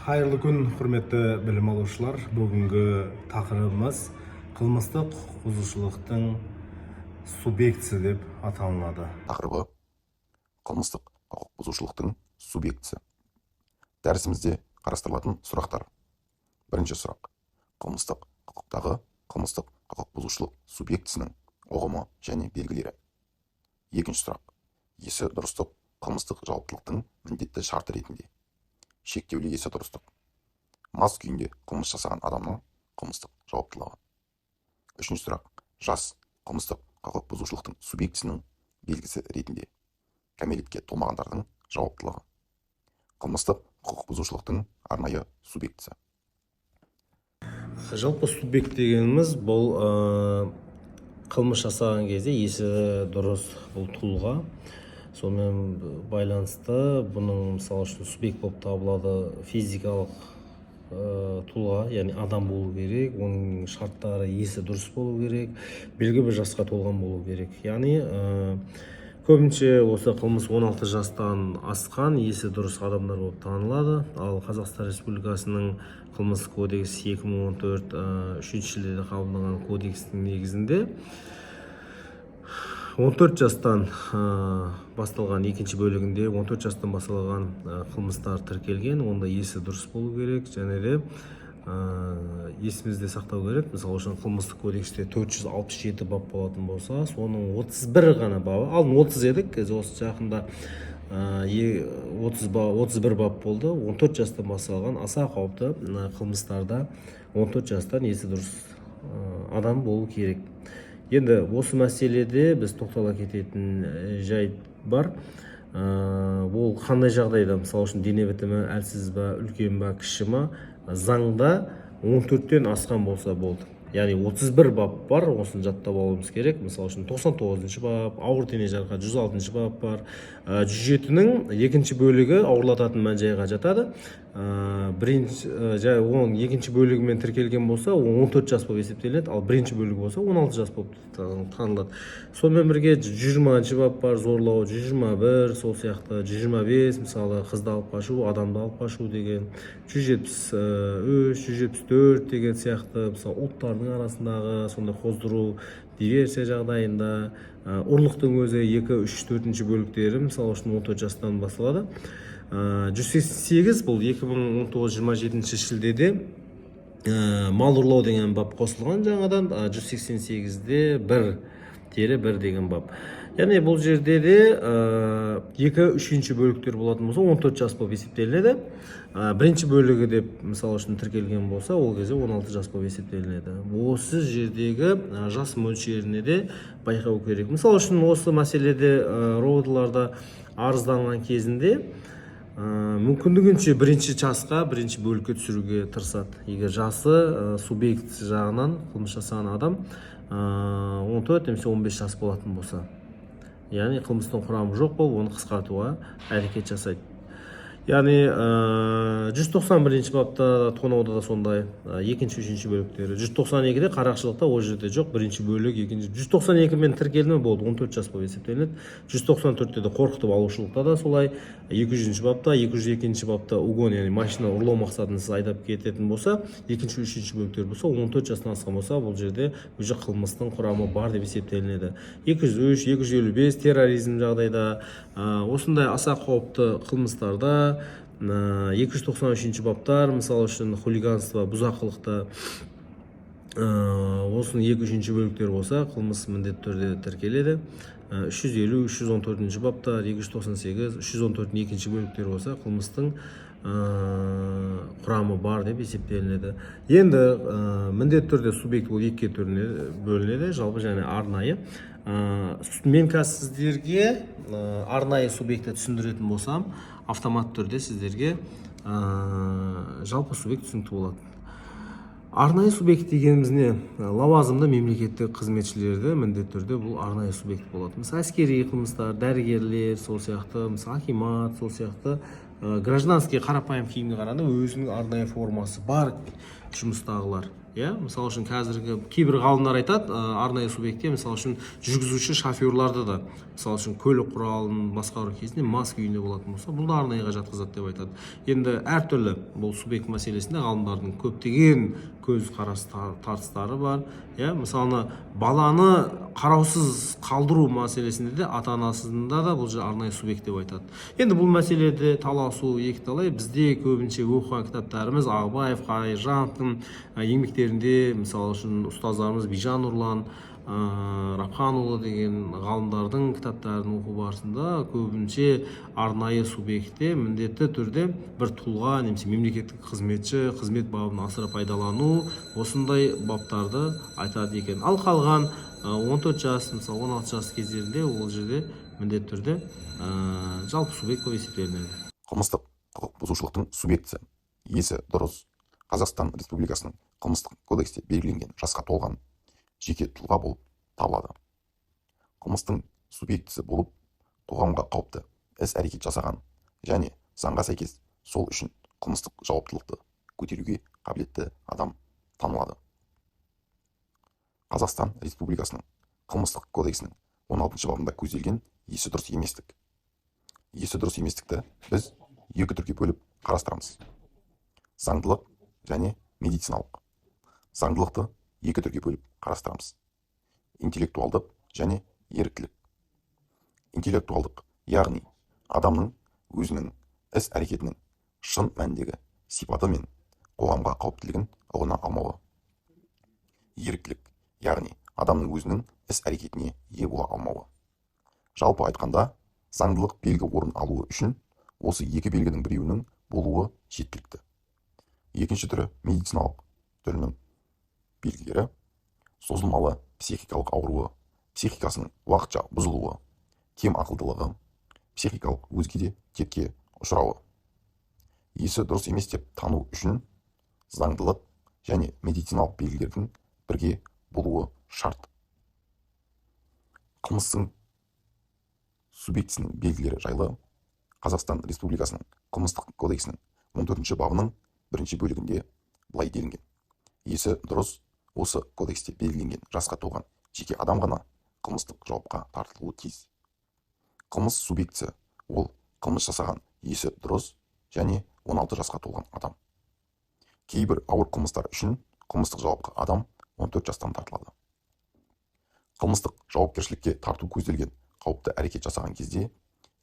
Қайырлы күн, құрметті білім алушылар. Бүгінгі тақырыбымыз қылмыстық құқық бұзушылықтың субъектісі деп аталынады. Тақырыбы қылмыстық құқық бұзушылықтың субъектісі. Дәрісімізде қарастырылатын сұрақтар. Бірінші сұрақ: қылмыстық құқықтағы қылмыстық құқық бұзушылық субъектісінің ұғымы және белгілері. Екінші сұрақ: есі дұрыстық қылмыстық жауаптылықтың міндетті шарты ретінде. Шектеулі есі дұрыстық: мас күйінде қылмыс жасаған адамның қылмыстық жауаптылығы. Үшінші сұрақ: жас қылмыстық құқық бұзушылықтың субъектісінің белгісі ретінде. Кәмелетке толмағандардың жауаптылығы. Қылмыстық құқық бұзушылықтың арнайы субъектісі. Жалпы субъект дегеніміз бұл қылмыс жасаған кезде есі дұрыс бұл тұлға. Сонымен байланысты бұның мысалы үшін субъект болып табылады физикалық тұлға, яғни адам болу керек, оның шарттары есі дұрыс болу керек, белгілі бір жасқа толған болу керек. Яғни көбінше осы қылмыс 16 жастан асқан есі дұрыс адамдар болып танылады. Ал Қазақстан Республикасының қылмыс кодексі 2014 3-ші шілдеде қабылданған кодекстің негізінде 14 жастан басталған екінші бөлігінде 14 жастан басталған қылмыстар тіркелген, онда есі дұрыс болу керек, және де есімізде сақтау керек. Мысалы үшін қылмыстық кодексте 467 бап болатын болса, соның 31 ғана бабы, алдын 30 едік, осы жақында 31 бап болды. 14 жастан басталған аса қауіпті қылмыстарда 14 жастан есі дұрыс адам болу керек. Енді осы мәселеде біз тоқтала кететін жайт бар. Ол қандай жағдайда, мысалы үшін дене бітімі әлсіз ба, үлкен ба, кіші ма, заңда 14-тен асқан болса болды. Яғни 31 бап бар, осыны жаттап алуымыз керек. Мысалы үшін 99-шы бап, ауыр дене жарақаты 106-шы бап бар. 107-нің екінші бөлігі ауырлататын мән-жайға жатады. Оның екінші бөлігімен тіркелген болса, 14 жас болып есептелінеді, ал бірінші бөлігі болса 16 жас болып танылады. Сонымен бірге 120-шы бап бар, зорлау, 121, сол сияқты 125, мысалы қызды алып қашу, адамды алып қашу деген, 173, 174 деген сияқты, мысалы ұлттардың арасындағы сондай қоздыру, диверсия жағдайында, ұрлықтың өзі 2, 3, 4-ші бөліктері, мысалы үшін 14 жастан басталады. 188 бұл 2019-27 шілдеде мал ұрлау деген бап қосылған жаңадан, 188-де 1-1 деген бап. Яғни бұл жерде де 2, 3-ші бөліктер болатын болса 14 жас болып есептелінеді. Бірінші бөлігі деп мысалы үшін тіркелген болса, ол кезде 16 жас болып есептелінеді. Осы жердегі жас мөлшеріне де байқау керек. Мысалы үшін осы мәселеде роботларда арызданған кезінде мүмкіндігінше бірінші жасқа, бірінші бөлікке түсіруге тырысады. Егер жасы субъект жағынан қылмыс жасаған адам 14 немесе 15 жас болатын болса, яғни қылмыстың құрамы жоқ болып, оны қысқартуға әрекет жасайды. Яғни 191-ші бапта тонауда да сондай, екінші, үшінші бөліктері. 192-де қарақшылықта ол жерде жоқ, бірінші бөлік, екінші. 192-мен тіркелімі болды, 14 жас болып есептелінеді. 194-те де қорқытып алушылықта да солай, 200-ші бапта, 202-ші бапта угон, яғни машина ұрлау мақсатынсыз айдап кететін болса, екінші, үшінші бөліктер болса, 14 жастан асқан болса, бұл жерде уже қылмыстың құрамы бар деп есептелінеді. 203, 255 терроризм жағдайда, осындай аса қауіпті қылмыстарда 293 баптар, мысалы үшін хулиганство, бұзақылықта осының 2-3 бөліктер болса, қылмыс міндетті түрде тіркеледі. 350, 314 баптар, 298, 314 екінші бөліктер болса, қылмыстың құрамы бар деп есептелінеді. Енді міндетті түрде субъект ол екіге бөлінеді, жалпы және арнайы. Мен қазір сіздерге арнайы субъекті түсіндіретін болсам, автомат түрде сіздерге жалпы субъект түсінікті болады. Арнайы субъект дегеніміз не? Лауазымды мемлекеттік қызметшілерді міндетті түрде бұл арнайы субъект болады. Мысалы, әскери қылмыстар, дәрігерлер, сол сияқты, мысалы, акимат, сол сияқты гражданский қарапайым киімге қарағанда өзінің арнайы формасы бар жұмыстағылар. иә, мысалы үшін қазіргі кейбір ғалымдар айтады, арнайы субъектте мысалы үшін жүргізуші шоферларды да мысалы үшін көлік құралын басқару кезінде мас күйінде болатын болса, бұл да арнайыға жатқызады деп айтады. Енді әртүрлі бұл субъект мәселесінде ғалымдардың көптеген көзқарас тартыстары бар. иә, мысалы баланы қараусыз қалдыру мәселесінде де ата анасында да бұл арнайы субъект деп айтады. Енді бұл мәселеде таласу екіталай. Бізде көбінше оқыған кітаптарымыз Ағыбаев, Қайыржановтың еңбектерінде, мысалы үшін ұстаздарымыз Бижан Нұрлан, Рапханұлы деген ғалымдардың кітаптарын оқу барысында көбінше арнайы субъектте міндетті түрде бір тұлға немесе мемлекеттік қызметші, қызмет бабын асыра пайдалану, осындай баптарды айтады екен. Ал қалған 14 жас, мысалы 16 жас кездерінде ол жерде міндетті түрде жалпы субъект болып есептелінеді. Қылмыстық құқық бұзушылықтың субъектісі иесі дұрыс Қазақстан Республикасының қылмыстық кодексте белгіленген жасқа толған жеке тұлға болып табылады. Қылмыстың субъектісі болып қоғамға қауіпті іс-әрекет жасаған және заңға сәйкес сол үшін қылмыстық жауаптылықты көтеруге қабілетті адам танылады. Қазақстан Республикасының қылмыстық кодексінің 16 бабында көзделген есі дұрыс еместік. Есі дұрыс еместікті біз екі түрге бөліп қарастырамыз: заңдылық және медициналық. Заңдылықты екі түрге бөліп қарастырамыз: интеллектуалдық және еріктілік. Интеллектуалдық, яғни адамның өзінің іс-әрекетінің шын мәніндегі сипаты мен қоғамға қауіптілігін ұғына алмауы. Еріктілік, яғни адамның өзінің іс-әрекетіне ие бола алмауы. Жалпы айтқанда, заңдылық белгі орын алуы үшін осы екі белгінің біреуінің болуы жеткілікті. Екінші түрі медициналық түрінің белгілері: созылмалы психикалық ауруы, психикасының уақытша бұзылуы, кем ақылдылығы, психикалық өзге де текке ұшырауы. Есі дұрыс емес деп тану үшін заңдылық және медициналық белгілердің бірге болуы шарт. Қылмыстың субъектісінің белгілері жайлы Қазақстан Республикасының қылмыстық кодексінің 14 бабының 1 бөлігінде былай делінген: есі дұрыс осы кодексте белгіленген жасқа толған жеке адам ғана қылмыстық жауапқа тартылуы тиіс. Қылмыс субъектісі ол қылмыс жасаған есі дұрыс және 16 жасқа толған адам. Кейбір ауыр қылмыстар үшін қылмыстық жауапқа адам 14 жастан тартылады. Қылмыстық жауапкершілікке тарту көзделген қауіпті әрекет жасаған кезде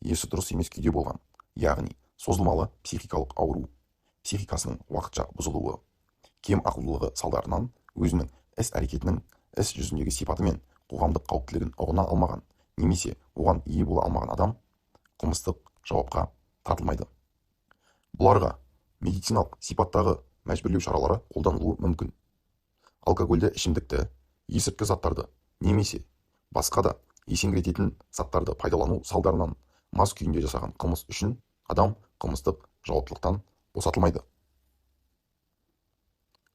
есі дұрыс емес күйде болған, яғни созылмалы психикалық ауру, психикасының уақытша бұзылуы, кем ақылдылығы салдарынан өзінің іс-әрекетінің іс жүзіндегі сипаты мен қоғамдық қауіптілігін ұғына алмаған немесе оған ие бола алмаған адам қылмыстық жауапқа тартылмайды. Бұларға медициналық сипаттағы мәжбүрлеу шаралары қолданылуы мүмкін. Алкогольді ішімдікті, есірткі заттарды немесе басқа да есеңгірететін заттарды пайдалану салдарынан мас күйінде жасаған қылмыс үшін адам қылмыстық жауаптылықтан босатылмайды.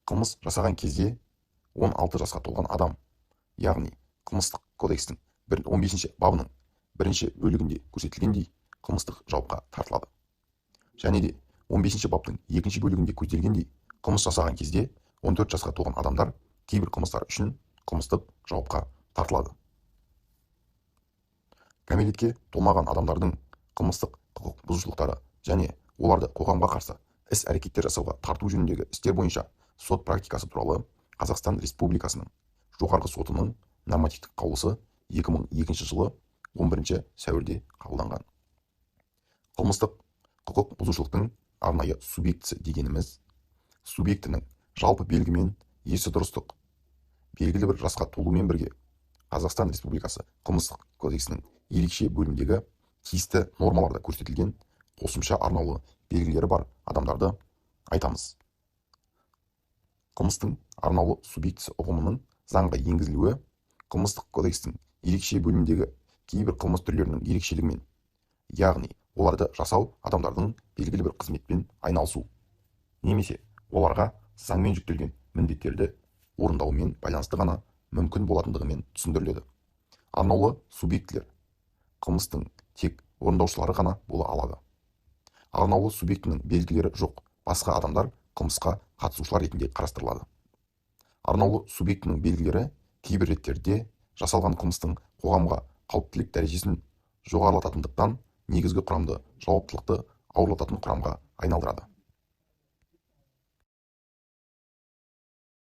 Қылмыс жасаған кезде 16 жасқа толған адам, яғни қылмыстық кодекстің 15 бабының 1 бөлігінде көрсетілгендей қылмыстық жауапқа тартылады. Және де 15 баптың 2 бөлігінде көзделгендей қылмыс жасаған кезде 14 жасқа толған адамдар кейбір қылмыстар үшін қылмыстық жауапқа тартылады. Кәмелетке толмаған адамдардың қылмыстық құқық бұзушылықтары және оларды қоғамға қарсы іс-әрекеттер жасауға тарту жөніндегі істер бойынша сот практикасы туралы Қазақстан Республикасының жоғарғы сотының нормативтік қаулысы 2002 жылы 11 сәуірде қабылданған. Қылмыстық құқық бұзушылықтың арнайы субъектісі дегеніміз субъектінің жалпы белгімен есі дұрыстық белгілі бір жасқа толумен бірге Қазақстан Республикасы қылмыстық кодексінің ерекше бөлімдегі тиісті нормаларда көрсетілген қосымша арнаулы белгілері бар адамдарды айтамыз. Қылмыстың арнаулы субъектісі ұғымының заңға енгізілуі қылмыстық кодекстің ерекше бөлімдегі кейбір қылмыс түрлерінің ерекшелігімен, яғни оларды жасау адамдардың белгілі бір қызметпен айналысу немесе оларға заңмен жүктелген міндеттерді орындаумен байланысты ғана мүмкін болатындығымен түсіндіріледі. Арнаулы субъектілер қылмыстың тек орындаушылары ғана бола алады. Арнаулы субъектінің белгілері жоқ басқа адамдар қылмысқа қатысушылар ретінде қарастырылады. арнаулы субъектінің белгілері кейбір реттерде жасалған қылмыстың қоғамға қауіптілік дәрежесін жоғарылататындықтан негізгі құрамды жауаптылықты ауырлататын құрамға айналдырады.